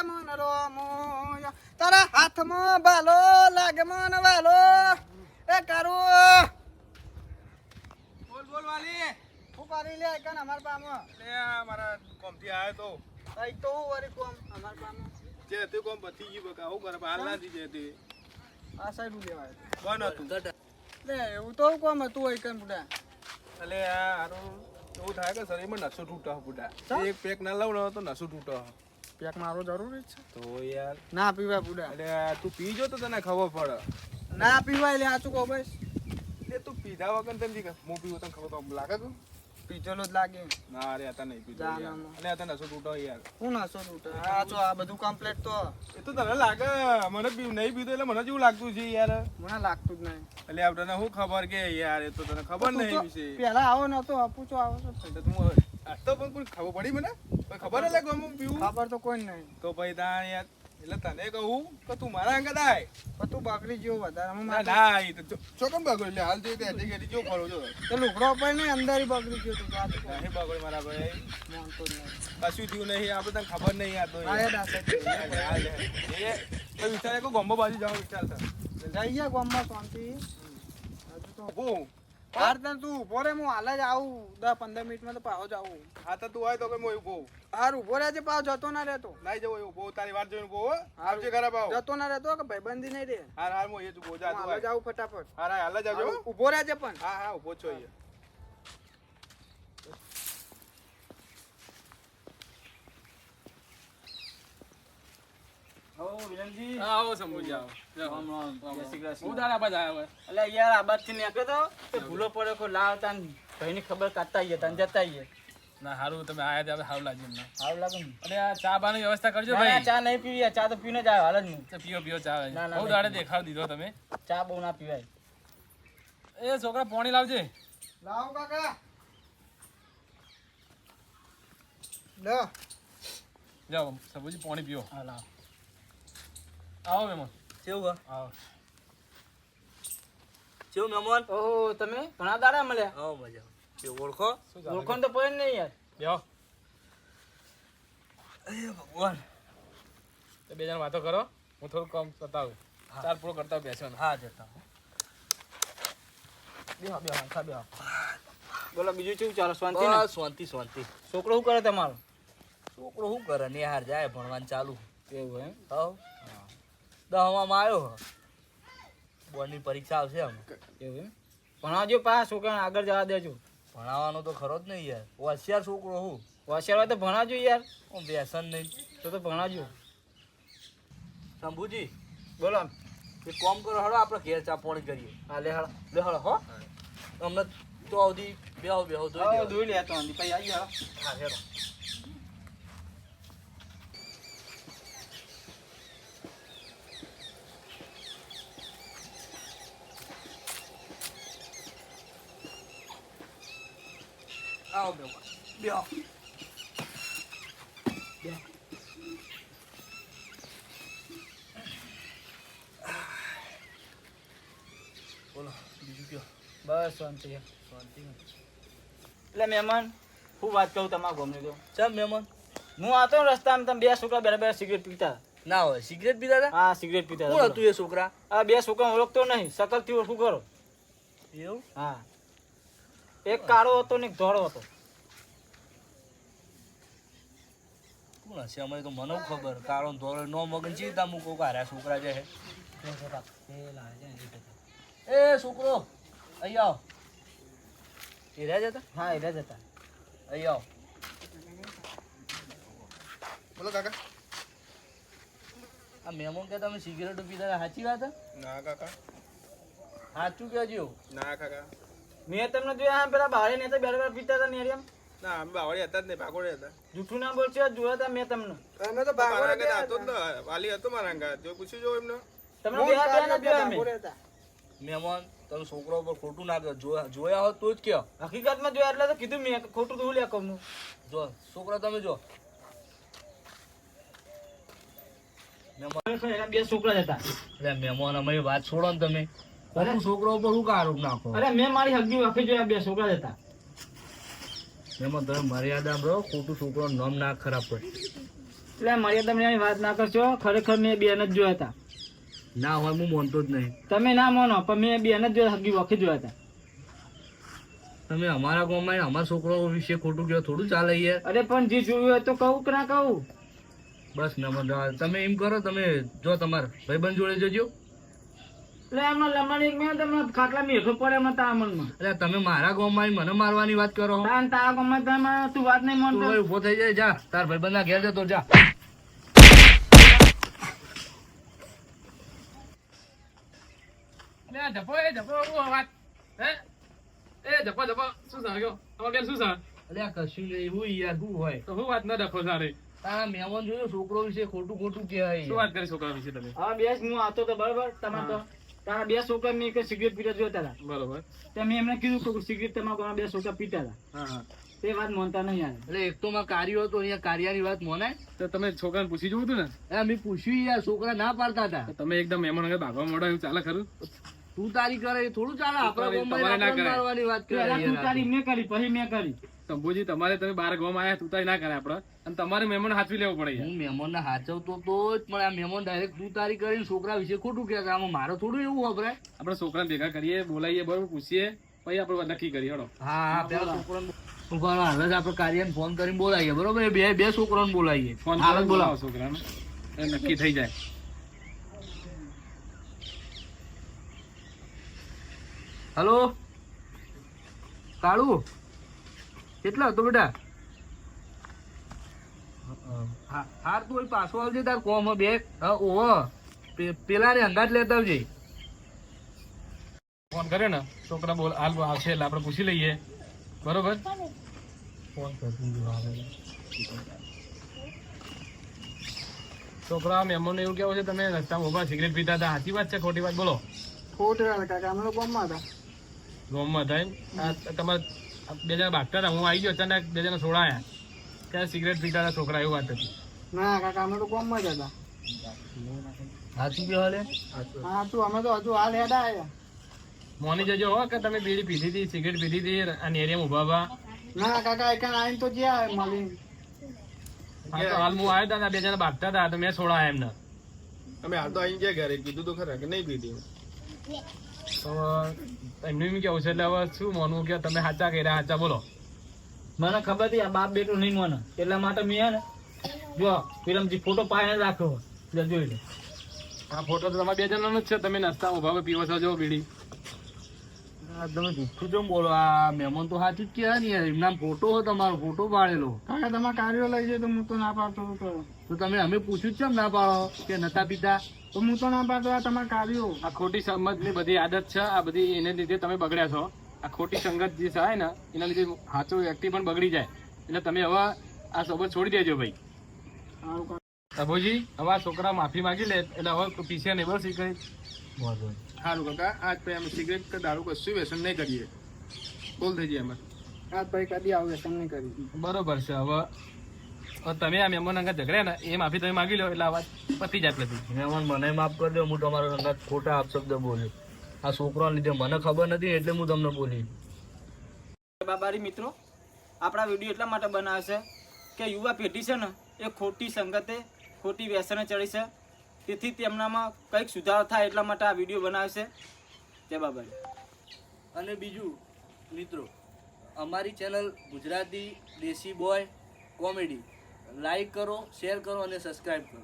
મન રોમો તારા હાથમાં બાલો લાગે મન વાલો એ કરું બોલ વાલી હું કરી લે કન અમાર પામો લે મારા કોમથી આયો તો આઈ તો વરી કોમ અમાર પામો જે તે કોમ પતી ગઈ બકા હું કરે હાલ ના દીજે તે આ સાઈડ લેવાય બન હતું લે એવું તો કોમ હતું હોય કન બુડા અલે આ હારું એવું થાય કે શરીરમાં નસો તૂટો બુડા એક પેક ના લાવ ને તો નસો તૂટો પેક મારો જરૂરી છે તો યાર ના પીવા બુડા અલે તું પીજો તો તને ખબર પડે ના પીવાય લે આચું કહો બસ લે તું પીધા વગર તને દી હું પીવું તને ખબર તો લાગે તું પીચેલો જ લાગે ના અરે હતા નહીં પીધો જા યાર ના. અને હતા નસો તૂટો યાર હું નાસો તૂટે આ જો આ બધું કમ્પ્લીટ તો એ તો તને લાગે મને નહીં પીધો એટલે મને જેવું લાગતું છે યાર મને લાગતું જ નહીં એટલે આપણને શું ખબર કે યાર એ તો તને ખબર નહીં વિશે પેલા આવો નતો પૂછો આવો છો એટલે તું આ તો પણ કોઈ ખબર પડી મને કોઈ ખબર એટલે કે હું પીવું ખબર તો કોઈ નહીં તો ભાઈ તા યાર એટલે તને કહું કે તું મારા અંગત આય પણ તું બકરી જેવો વધારે હું ના ના એ તો ચોકમ બગડ્યો એટલે હાલ તે તે ગેડી જો ફરો જો તો લુકડો પર નહીં અંદર બકરી જેવો તું જાતો નહીં બગડ મારા ભાઈ માનતો જ નહીં કશું થયું નહીં આપણે તને ખબર નહીં આ તો આ યાદ આશે એ વિચારે કે ગોમ્બો બાજુ જવાનું વિચાર છે જઈએ ગામમાં શાંતિ હજુ તો હું હાર તને તું ઉભો રે હું હાલ જ આવું 10-15 મિનિટમાં તો પાછો જ આવું હા તો તું હોય તો કે હું ઉભો હાર ઉભો રહેજે પાછો જતો ના રહેતો નહીં જવો ઉભો તારી વાત જોઈને ઉભો આવજે ખરાબ આવ જતો ના રહેતો કે ભાઈબંધી નહીં રે હાર હાર હું એ જ ઉભો જા તું હાલ જ આવું ફટાફટ હાર હાલ જ આવજો ઉભો રહેજે પણ હા હા ઉભો છો અહીંયા આવો સમજી જાઓ હું તારા બાદ આવ્યો એટલે યાર આ બાજથી નીકળ્યો તો ભૂલો પડે કોઈ લાવતા ભાઈની ખબર કાઢતા આવીએ તને જતા આવીએ ના હારું તમે આયા ત્યાં સારું લાગ્યું મને સારું લાગે ને અને આ ચા બાની વ્યવસ્થા કરજો ના, ભાઈ ચા નહીં પીવી ચા તો પીને જ આવ્યો હાલ જ હું તો પીઓ પીઓ ચા ના, ના, બહુ દાડે દેખાડ દીધો તમે ચા બહુ ના પીવાય એ છોકરા પાણી લાવજે લાવો કાકા લો જાઓ સબુજી પાણી પીઓ હા લાવ આવો મેમન કેવું આવો કેવું મહેમાન ઓહો તમે ઘણા દાડા મળ્યા આવો મજા કે ઓળખો ઓળખણ તો પડે નહીં યાર બેહો એ ભગવાન તો બે જણ વાતો કરો હું થોડું કામ બતાવું ચાર પૂરો કરતા બેસવાનું હા જતા બેહો બેહો ખા બેહો બોલો બીજું કેવું ચાલો શાંતિ ને બસ શાંતિ શાંતિ છોકરો શું કરે તમારો છોકરો શું કરે નિહાર જાય ભણવાનું ચાલુ એવું એમ હવ દહવામાં આવ્યો બોર્ડની પરીક્ષા આવશે અમે એવું એમ ભણાવજો પા છોકરાને આગળ જવા દેજો ભણાવવાનો તો ખરો જ નહીં યાર હોશિયાર છોકરો હું હોશિયાર હોય તો ભણાવજો યાર હું વ્યસન નહીં તો ભણાવજો શંભુજી બોલો એક કામ કરો હળો આપણે ઘેર ચા પાણી કરીએ હા લે હળ હો અમને તો અવધી બેહો બેહો હા દોઈ લે તો આંધી પછી આવી જાઓ હા હેડો આવો બેહો બેહો બોલો બીજું કયો બસ શાંતિ શાંતિ એટલે મહેમાન હું વાત કહું તમારા ગમને તો ચમ મહેમાન હું આતો રસ્તામાં તમે બે છોકરા બેઠા સિગરેટ પીતા ના હોય સિગરેટ પીતા હતા હા સિગરેટ પીતા કોણ હતું એ છોકરા આ બે છોકરા ઓળખતો નહીં શકલથી ઓળખું કરો એવું હા એક કાળો હતો ને એક ધોળો હતો કોણ હશે અમે તો મને ખબર કાળો ને ધોળો નો મગન ચીતા મૂકો કાર્યા છોકરા જે હે એ છોકરો અહીં આવ એ રહ્યા જતા હા એ જ હતા અહીં આવ બોલો કાકા આ મહેમાન કે તમે સિગરેટ પીતા હતા સાચી વાત હે? ના કાકા સાચું કહેજો ના કાકા મેં તમને જોયા પેલા બારે ને બેઠા પીતા હતા નેરિયમ ના અમે બાવળી હતા જ નહીં ભાગોળે હતા જૂઠું ના બોલશો જોયા હતા મેં તમને અમે તો મારા અંગત હતો જ ને વાલી હતો મારા અંગત જો પૂછ્યું જો એમને તમને જોયા જોયા મેં મહેમાન તમે છોકરા ઉપર ખોટું ના કહો જોયા હોત તો જ કહો હકીકતમાં જોયા એટલે તો કીધું મેં ખોટું તો લે કહું જો છોકરા તમે જો બે છોકરા જ હતા એટલે મહેમાન અમે વાત છોડો ને તમે ખોટું છોકરા ઉપર શું આરોપ નાખો અરે મેં મારી હગી વખત જોયા બે છોકરા જ હતા મહેમાન તમે મર્યાદામાં રહો ખોટું છોકરાનું નામ ના ખરાબ પડે એટલે મર્યાદા ની વાત ના કરશો, ખરેખર મેં બેન જ જોયા હતા. ના હોય હું માનતો જ નહીં. તમે ના માનો પણ મેં બેન જ જોયા, હગી વખત જોયા હતા. તમે અમારા ગામમાં અમારા છોકરો વિશે ખોટું કહો, થોડું ચાલે યાર. અરે પણ જે જોયું હોય તો કહું કે ના કહું? બસ તમે એમ કરો, તમે જો તમારા ભાઈબંધ જોડે જજો. એટલે એમનો લમણ એક મેં તમને ખાટલા મેઠો પડે એમાં તામણમાં. એટલે તમે મારા ગામમાં મને મારવાની વાત કરો. તારા ગામમાં તમે તું વાત નહીં માનતો. તું ઉભો થઈ જાય, જા તાર ભાઈબંધ ના ઘેર જતો જા. અલ્યા કશું નહીં, એવું યાર શું હોય. તારા મહેમાન જોયો છોકરો વિશે ખોટું ખોટું કહેવાય. હા બેસ હું આવતો તો બરોબર. તમારે તો તારા બે છોકરા મેં એક સિગરેટ પીતા જોતા હતા. બરોબર. તે મેં એમને કીધું કે સિગરેટ તમારા ઘરના બે છોકરા પીતા હતા. હા. તે વાત માનતા નહીં યાર. એટલે એક તો માં કાર્યો હતો, અહીંયા કાર્યાની વાત મોનાય. તો તમે છોકરાને પૂછી જોવું હતું ને? મેં પૂછ્યું યાર, છોકરા ના પાડતા હતા. તમે એકદમ મહેમાન વગર ભાગવા મોડા એવું ચાલે ખરું? તું તારી કરે એ થોડું ચાલે. આપણા ગામમાં તમારે ના આપણને કરાય. મારવાની વાત કરે પહેલા તું યાર. તારી મેં કરી પછી મેં કરી. શંભુજી તમારે તમે બાર ગામ આયા તું ના કરે આપડે, અને તમારે મહેમાન હાચવી લેવું પડે યાર. હું મહેમાનને હાચવતો તો જ, પણ આ મહેમાન ડાયરેક્ટ તું તારી કરીને છોકરા વિશે ખોટું કહે. આમાં મારો થોડું એવું વપરાય. આપણે છોકરાને ભેગા કરીએ, બોલાવીએ, બરોબર, પૂછીએ, પછી આપણે નક્કી કરીએ. હેડો. હા પેલા છોકરાને ઉભા રહો, હાલ જ આપણે કાર્યને ફોન કરીને બોલાવીએ. બરોબર, એ બે છોકરાને બોલાવીએ. ફોન હાલ જ કરો, બોલાવો. બોલાવો છોકરાને, એ નક્કી થઈ જાય. હલો કાળુ, કેટલા હતો બેટા? હાર તું ઓલી પાછો આવજે તાર કોમ બે. ઓહો પેલા ને અંગાત લેતા આવજે. ફોન કર્યો ને છોકરા બોલ હાલ આવશે એટલે આપણે પૂછી લઈએ. બરોબર. ફોન કરતું છોકરા મહેમાન એવું કેવું છે તમે રસ્તામાં ઉભા સિગરેટ પીતા હતા, સાચી વાત છે ખોટી વાત બોલો? ખોટું યાર કાકા, અમે લોકો ગામમાં હતા. ગામમાં થાય તમારે બે જણા ભાગતા હતા, હું આવી ગયો અચાનક બે જણા છોડાયા, ત્યાં સિગરેટ પીતા હતા છોકરા, એવું વાત હતી. ના કાકા, અમે તો ગામમાં જ હતા. હાચું કે હાલે? હા તું અમે તો હજુ હાલ હેડા આવ્યા. મોની જજો હો કે તમે બીડી પીધી હતી, સિગરેટ પીધી હતી અને એરિયામાં ઉભા ઉભા. ના કાકા, એક આવીને તો જ્યાં મળી. હા તો હાલ હું આવ્યો હતા, બે જણા ભાગતા હતા તો મેં છોડાયા એમને. અમે હાલ તો આવી ગયા ઘરે, કીધું તો ખરા કે નહીં પીધી. તો એમનું એમ કેવું છે એટલે હવે શું માનવું કે તમે સાચા કર્યા, સાચા બોલો. મને ખબર હતી આ બાપ બેટું નહીં મને, એટલા માટે મેં હે ને જો વિરમજી ફોટો પાડીને રાખ્યો એટલે જોઈ લે. આ ફોટો તો તમારા બે જણાનો જ છે, તમે નાસ્તા ઉભા ઉભા પીવો છો જો બીડી. તમે જુઠ્ઠું કેમ બોલો? આ મહેમાન તો સાચું જ કહેવાય ને યાર. એમના ફોટો હોય, તમારો ફોટો પાડેલો. કાકા તમારે કાર્યો લઈ જાય તો હું તો ના પાડતો હતો. તો તમે અમે પૂછ્યું જ કેમ ના પાડો કે નતા પીતા? તો હું તો ના પાડતો, આ તમારા કાર્યો. આ ખોટી સમજની બધી આદત છે, આ બધી એને લીધે તમે બગડ્યા છો. આ ખોટી સંગત જે થાય ને એના લીધે સાચો વ્યક્તિ પણ બગડી જાય. એટલે તમે હવે આ સોબત છોડી દેજો ભાઈ. સારું કાકા. અભોજી હવે આ છોકરા માફી માંગી લે એટલે હવે પીછે નહીં બસ એ કઈ. સારું કાકા, આજ પછી અમે સિગરેટ કે દારૂ કશું વ્યસન નહીં કરીએ. બોલ થઈ જાય અમે. આ ભાઈ કદી આવું વ્યસન નહીં કરી. બરોબર છે. હવે તમે આ મહેમાન અંગત ઝઘડ્યા ને એ માફી તમે માંગી લો એટલે આ વાત પતી જાય બધી. મહેમાન મને માફ કરી દો, હું તમારો સંગાત ખોટા અપશબ્દ બોલ્યો. આ છોકરાને લીધે મને ખબર નથી એટલે હું તમને બોલી. બાબારી મિત્રો, આપણા વિડીયો એટલા માટે બનાવે છે કે યુવા પેઢી છે ને એ ખોટી સંગતે ખોટી વ્યસને ચડી છે, તેથી તેમનામાં કંઈક સુધારો થાય એટલા માટે આ વિડીયો બનાવે છે. જય બાબારી. અને બીજું મિત્રો, અમારી ચેનલ ગુજરાતી દેશી બોય કોમેડી લાઈક કરો, શેર કરો અને સબસ્ક્રાઈબ કરો.